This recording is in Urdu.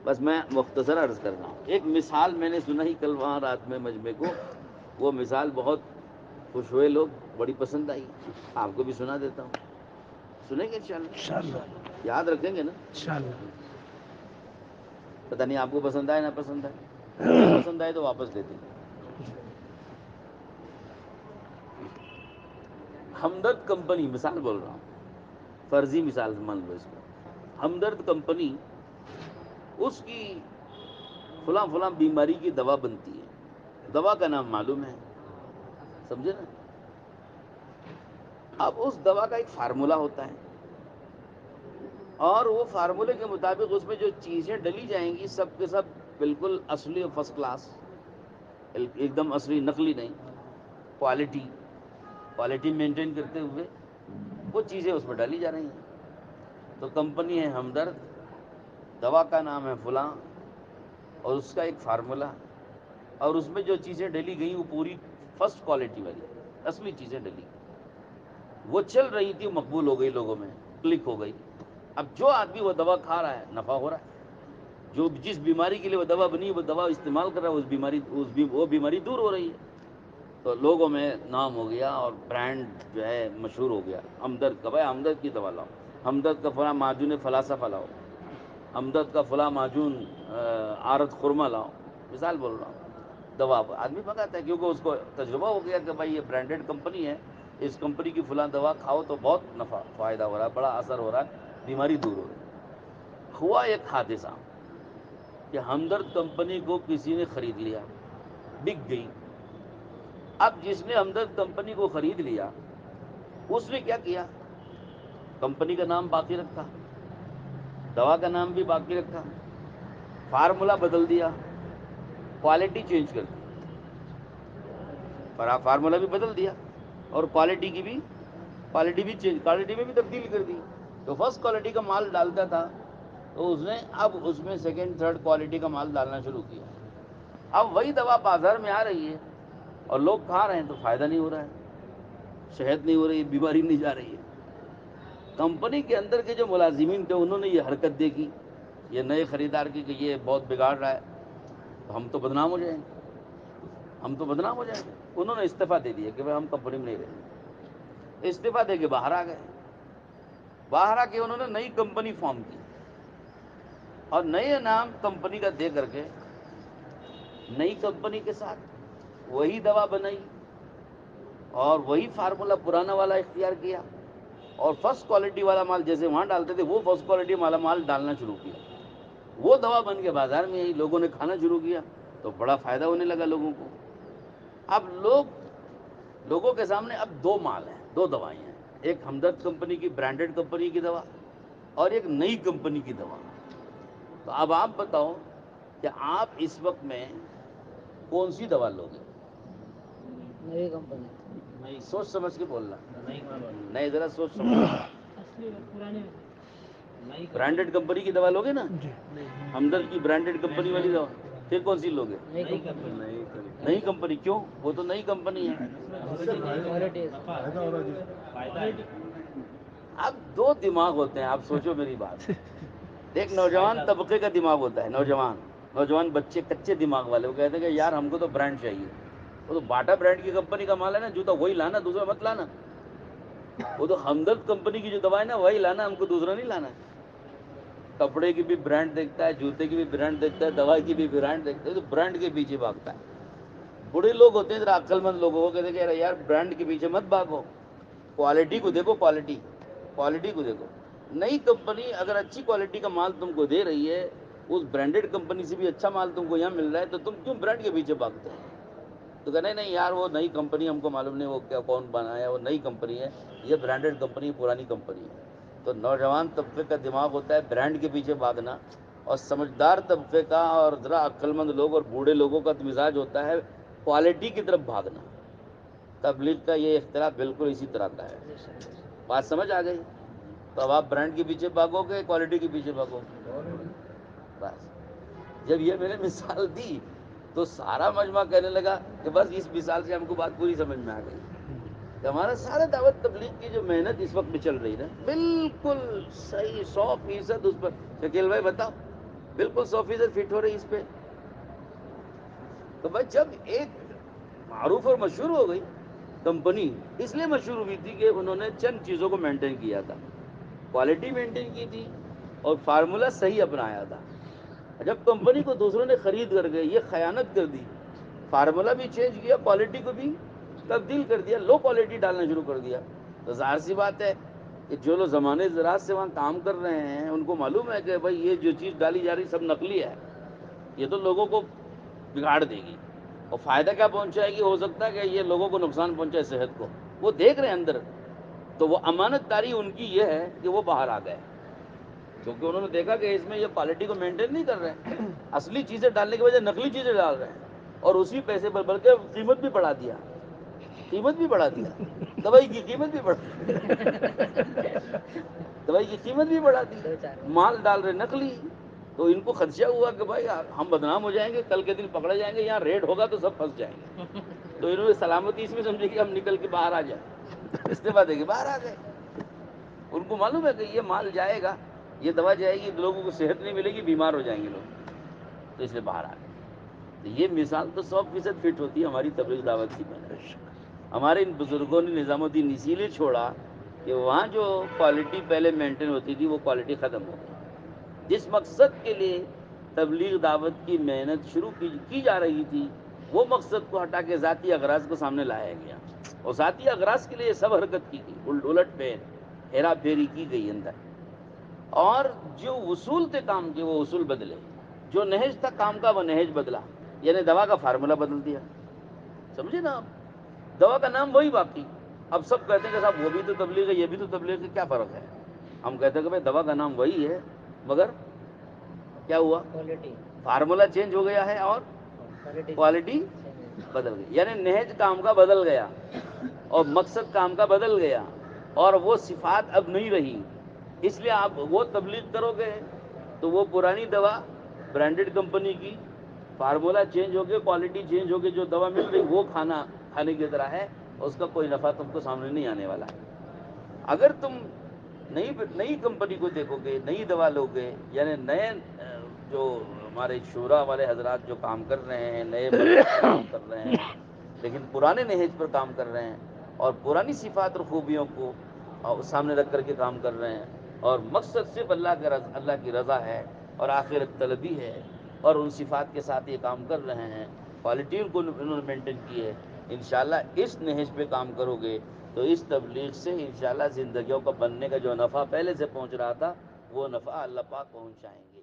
بس میں مختصر عرض کر رہا ہوں. ایک مثال میں نے سنا ہی کل وہاں رات میں مجمع کو، وہ مثال بہت خوش ہوئے لوگ، بڑی پسند آئی. آپ کو بھی سنا دیتا ہوں، سنیں گے انشاءاللہ؟ یاد رکھیں گے نا؟ پتہ نہیں آپ کو پسند آئے نہ پسند آئے، نہیں پسند آئے تو واپس دے دیں. ہمدرد کمپنی، مثال بول رہا ہوں، فرضی مثال مان لو اس کو. ہمدرد کمپنی، اس کی فلاں فلاں بیماری کی دوا بنتی ہے. دوا کا نام معلوم ہے، سمجھے نا؟ اب اس دوا کا ایک فارمولہ ہوتا ہے، اور وہ فارمولے کے مطابق اس میں جو چیزیں ڈلی جائیں گی سب کے سب بالکل اصلی اور فرسٹ کلاس، ایک دم اصلی، نقلی نہیں، کوالٹی مینٹین کرتے ہوئے وہ چیزیں اس میں ڈالی جا رہی ہیں. تو کمپنی ہے ہمدرد، دوا کا نام ہے فلاں، اور اس کا ایک فارمولہ، اور اس میں جو چیزیں ڈلی گئیں وہ پوری فرسٹ کوالٹی والی اصلی چیزیں ڈلی. وہ چل رہی تھی، مقبول ہو گئی، لوگوں میں کلک ہو گئی. اب جو آدمی وہ دوا کھا رہا ہے نفع ہو رہا ہے، جو جس بیماری کے لیے وہ دوا بنی وہ دوا استعمال کر رہا ہے، وہ بیماری دور ہو رہی ہے. تو لوگوں میں نام ہو گیا اور برانڈ جو ہے مشہور ہو گیا ہمدرد کا. بھائی ہمدرد کی دوا لاؤ، ہمدرد کا فلاں معجون فلاسفہ لاؤ، ہمدرد کا فلاں معجون آرد خرما لاؤ. مثال بول رہا ہوں. دوا آدمی منگاتا ہے کیونکہ اس کو تجربہ ہو گیا کہ بھائی یہ برانڈیڈ کمپنی ہے، اس کمپنی کی فلاں دوا کھاؤ تو بہت نفع فائدہ ہو رہا ہے، بڑا اثر ہو رہا ہے، بیماری دور ہو رہی ہے. ہوا ایک حادثہ کہ ہمدرد کمپنی کو کسی نے خرید لیا، بک گئی. اب جس نے ہمدرد کمپنی کو خرید لیا اس نے کیا کیا؟ کمپنی کا نام باقی رکھا، دوا کا نام بھی باقی رکھا، فارمولہ بدل دیا، کوالٹی چینج کر دی. فارمولہ بھی بدل دیا اور کوالٹی بھی چینج، کوالٹی میں بھی تبدیل کر دی. تو فرسٹ کوالٹی کا مال ڈالتا تھا تو اس نے اب اس میں سیکنڈ تھرڈ کوالٹی کا مال ڈالنا شروع کیا. اب وہی دوا بازار میں آ رہی ہے اور لوگ کھا رہے ہیں تو فائدہ نہیں ہو رہا ہے، صحت نہیں ہو رہی، بیماری نہیں جا رہی ہے. کمپنی کے اندر کے جو ملازمین تھے انہوں نے یہ حرکت دیکھی، یہ نئے خریدار کی، کہ یہ بہت بگاڑ رہا ہے، تو ہم تو بدنام ہو جائیں گے، انہوں نے استعفیٰ دے دیا کہ بھائی ہم کمپنی میں نہیں رہیں گے. استعفیٰ دے کے باہر آ گئے. باہر آ کے انہوں نے نئی کمپنی فارم کی اور نئے نام کمپنی کا دے کر کے نئی کمپنی کے ساتھ وہی دوا بنائی اور وہی فارمولہ پرانا والا اختیار کیا، اور فرسٹ کوالٹی والا مال جیسے وہاں ڈالتے تھے وہ فرسٹ کوالٹی والا مال ڈالنا شروع کیا. وہ دوا بن کے بازار میں آئی، لوگوں نے کھانا شروع کیا تو بڑا فائدہ ہونے لگا لوگوں کو. اب لوگوں کے سامنے اب دو مال ہیں، دو دوائیں ہیں، ایک ہمدرد کمپنی کی برانڈڈ کمپنی کی دوا اور ایک نئی کمپنی کی دوا. تو اب آپ بتاؤ کہ آپ اس وقت میں کون سی دوا لو گے؟ نئی کمپنی. سوچ سمجھ کے بولنا، نہیں ذرا سوچ سمجھ. برانڈیڈ کمپنی کی دوا لوگے نا، ہمدرد کی برانڈیڈ کمپنی والی دوا. پھر کون سی لوگے؟ نئی کمپنی. کیوں؟ وہ تو نئی کمپنی ہے. اب دو دماغ ہوتے ہیں، آپ سوچو میری بات. ایک نوجوان طبقے کا دماغ ہوتا ہے، نوجوان بچے کچے دماغ والے، وہ کہتے ہیں کہ یار ہم کو تو برانڈ چاہیے. وہ تو باٹا برانڈ کی کمپنی کا مال ہے نا، جوتا وہی لانا، دوسرا مت لانا. وہ تو ہمدرد کمپنی کی جو دوا ہے نا وہی لانا، ہم کو دوسرا نہیں لانا. کپڑے کی بھی برانڈ دیکھتا ہے، جوتے کی بھی برانڈ دیکھتا ہے، دوائی کی بھی برانڈ دیکھتا ہے، تو برانڈ کے پیچھے بھاگتا ہے. بڑے لوگ ہوتے ہیں ذرا عقل مند لوگ، وہ کہتے ہیں کہ یار برانڈ کے پیچھے مت بھاگو، کوالٹی کو دیکھو، کوالٹی کو دیکھو. نئی کمپنی اگر اچھی کوالٹی کا مال تم کو دے رہی ہے، اس برانڈیڈ کمپنی سے بھی اچھا مال تم کو یہاں مل رہا ہے، تو تم کیوں برانڈ کے پیچھے بھاگتے ہیں؟ تو کہ نہیں یار وہ نئی کمپنی ہم کو معلوم نہیں وہ کیا کون بنایا، وہ نئی کمپنی ہے، یہ برانڈیڈ کمپنی پرانی کمپنی ہے. تو نوجوان طبقے کا دماغ ہوتا ہے برانڈ کے پیچھے بھاگنا، اور سمجھدار طبقے کا اور ذرا عقل مند لوگ اور بوڑھے لوگوں کا مزاج ہوتا ہے کوالٹی کی طرف بھاگنا. تبلیغ کا یہ اختلاف بالکل اسی طرح کا ہے. بات سمجھ آ گئی؟ تو اب آپ برانڈ کے پیچھے بھاگو گے، کوالٹی کے پیچھے بھاگو گے؟ بس جب یہ میں نے مثال دی تو سارا مجمع کہنے لگا کہ بس اس مثال سے ہم کو بات پوری سمجھ میں آ گئی کہ ہمارا سارا دعوت تبلیغ کی جو محنت اس وقت میں چل رہی ہے نا بالکل صحیح 100% اس پر. شکیل بھائی بتاؤ بالکل 100% فٹ ہو رہی اس پہ. تو بھائی جب ایک معروف اور مشہور ہو گئی کمپنی، اس لیے مشہور ہوئی تھی کہ انہوں نے چند چیزوں کو مینٹین کیا تھا. کوالٹی مینٹین کی تھی اور فارمولا صحیح اپنایا تھا. جب کمپنی کو دوسروں نے خرید کر کے یہ خیانت کر دی، فارمولا بھی چینج کیا، کوالٹی کو بھی تبدیل کر دیا، لو کوالٹی ڈالنا شروع کر دیا، تو ظاہر سی بات ہے کہ جو لوگ زمانے زراعت سے وہاں کام کر رہے ہیں ان کو معلوم ہے کہ بھائی یہ جو چیز ڈالی جا رہی سب نقلی ہے، یہ تو لوگوں کو بگاڑ دے گی اور فائدہ کیا پہنچائے گی. ہو سکتا ہے کہ یہ لوگوں کو نقصان پہنچائے صحت کو. وہ دیکھ رہے ہیں اندر، تو وہ امانت داری ان کی یہ ہے کہ وہ باہر آ گئے، کیونکہ انہوں نے دیکھا کہ اس میں یہ کوالٹی کو مینٹین نہیں کر رہے ہیں، اصلی چیزیں ڈالنے کی وجہ نقلی چیزیں ڈال رہے ہیں اور اسی پیسے پر بلکہ قیمت بھی بڑھا دیا، دوائی کی قیمت بھی بڑھا دی، مال ڈال رہے نقلی. تو ان کو خدشہ ہوا کہ بھائی ہم بدنام ہو جائیں گے، کل کے دن پکڑے جائیں گے، یہاں ریڈ ہوگا تو سب پھنس جائیں گے. تو انہوں نے سلامتی اس میں سمجھے کہ ہم نکل کے باہر آ جائیں، استعفیٰ دے کے باہر آ گئے. ان کو معلوم ہے کہ یہ مال جائے گا، یہ دوا جائے گی، لوگوں کو صحت نہیں ملے گی، بیمار ہو جائیں گے لوگ، تو اس لیے باہر آ گئے. تو یہ مثال تو 100% فٹ ہوتی ہے ہماری تبلیغ دعوت کی. ہمارے ان بزرگوں نے نظام الدین اسی لیے چھوڑا کہ وہاں جو کوالٹی پہلے مینٹین ہوتی تھی وہ کوالٹی ختم ہو گئی. جس مقصد کے لیے تبلیغ دعوت کی محنت شروع کی جا رہی تھی، وہ مقصد کو ہٹا کے ذاتی اغراض کو سامنے لایا گیا، اور ذاتی اغراض کے لیے سب حرکت کی گئی، الٹ پھیر ہیرا پھیری کی گئی اندر. اور جو اصول تھے کام کے وہ اصول بدلے، جو نہج تھا کام کا وہ نہج بدلا. یعنی دوا کا فارمولا بدل دیا، سمجھے نا آپ. دوا کا نام وہی باقی. اب سب کہتے ہیں کہ صاحب وہ بھی تو تبلیغ ہے، یہ بھی تو تبلیغ ہے، کیا فرق ہے؟ ہم کہتے ہیں کہ بھائی دوا کا نام وہی ہے، مگر کیا ہوا؟ کوالٹی فارمولا چینج ہو گیا ہے اور کوالٹی بدل گئی. یعنی نہج کام کا بدل گیا اور مقصد کام کا بدل گیا، اور وہ صفات اب نہیں رہی. اس لیے آپ وہ تبلیغ کرو گے تو وہ پرانی دوا برانڈڈ کمپنی کی، فارمولا چینج ہو گئے، کوالٹی چینج ہو گئی، جو دوا مل رہی وہ کھانے کی طرح ہے، اس کا کوئی نفع تم کو سامنے نہیں آنے والا ہے. اگر تم نئی کمپنی کو دیکھو گے، نئی دوا لو گے، یعنی نئے جو ہمارے شورا والے حضرات جو کام کر رہے ہیں، نئے کام کر رہے ہیں، لیکن پرانے نہج پر کام کر رہے ہیں اور پرانی صفات اور خوبیوں کو سامنے رکھ کر کے کام کر رہے ہیں، اور مقصد صرف اللہ کی رضا ہے اور آخرت طلبی ہے، اور ان صفات کے ساتھ یہ کام کر رہے ہیں، کوالٹی کو انہوں نے مینٹین کی ہے. انشاءاللہ اس نہج پہ کام کرو گے تو اس تبلیغ سے انشاءاللہ زندگیوں کا بننے کا جو نفع پہلے سے پہنچ رہا تھا وہ نفع اللہ پاک پہنچائیں گے.